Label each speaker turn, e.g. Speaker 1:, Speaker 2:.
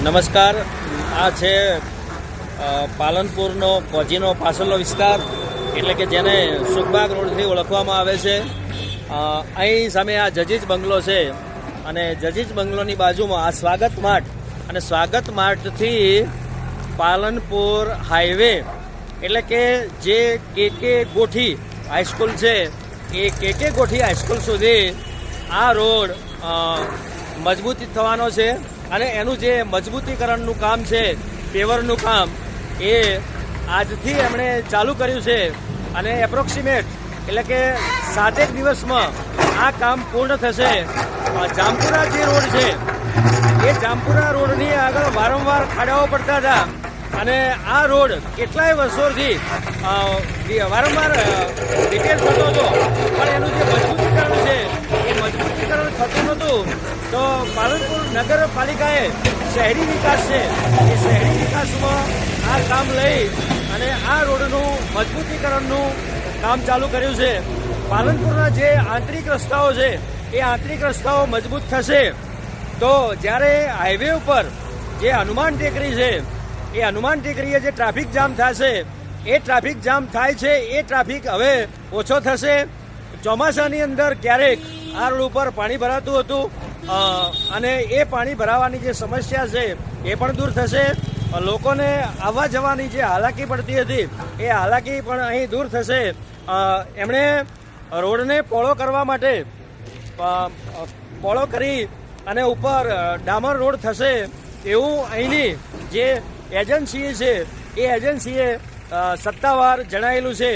Speaker 1: નમસ્કાર. આ છે પાલનપુરનો કોજીનો પાછળનો વિસ્તાર, એટલે કે જેને સુખબાગ રોડથી ઓળખવામાં આવે છે. અહીં સામે આ જજીજ બંગલો છે અને જજીજ બંગલોની બાજુમાં આ સ્વાગત માર્ટ, અને સ્વાગત માર્ટથી પાલનપુર હાઈવે એટલે કે જે કે ગોઠી હાઈસ્કૂલ છે એ કે ગોઠી હાઈસ્કૂલ સુધી આ રોડ મજબૂતી થવાનો છે. અને એનું જે મજબૂતીકરણનું કામ છે, પેવરનું કામ, એ આજથી એમણે ચાલુ કર્યું છે અને એપ્રોક્સિમેટ એટલે કે 7 દિવસમાં આ કામ પૂર્ણ થશે. જામપુરા જે રોડ છે એ જામપુરા રોડની આગળ વારંવાર ખાડાઓ પડતા હતા અને આ રોડ કેટલાય વર્ષોથી વારંવાર રિપેર થતો હતો, પણ એનું જે મજબૂતીકરણ છે એ મજબૂતીકરણ થતું નહોતું. તો પાલનપુર નગરપાલિકાએ શહેરી વિકાસ છે એ શહેરી વિકાસમાં આ કામ લઈ અને આ રોડનું મજબૂતીકરણનું કામ ચાલુ કર્યું છે. પાલનપુરના જે આંતરિક રસ્તાઓ છે એ આંતરિક રસ્તાઓ મજબૂત થશે તો જ્યારે હાઈવે ઉપર જે હનુમાન ટેકરી છે એ હનુમાન ટેકરીએ જે ટ્રાફિક જામ થશે એ ટ્રાફિક જામ થાય છે એ ટ્રાફિક હવે ઓછો થશે. ચોમાસાની અંદર ક્યારેક આ રોડ ઉપર પાણી ભરાતું હતું અને એ પાણી ભરાવાની જે સમસ્યા છે એ પણ દૂર થશે. લોકોને આવવા જવાની જે હાલાકી પડતી હતી એ હાલાકી પણ અહીં દૂર થશે. એમણે રોડને પહોળો કરવા માટે પહોળો કરી અને ઉપર ડામર રોડ થશે એવું અહીંની જે એજન્સી છે એ એજન્સીએ સત્તાવાર જણાવેલું છે.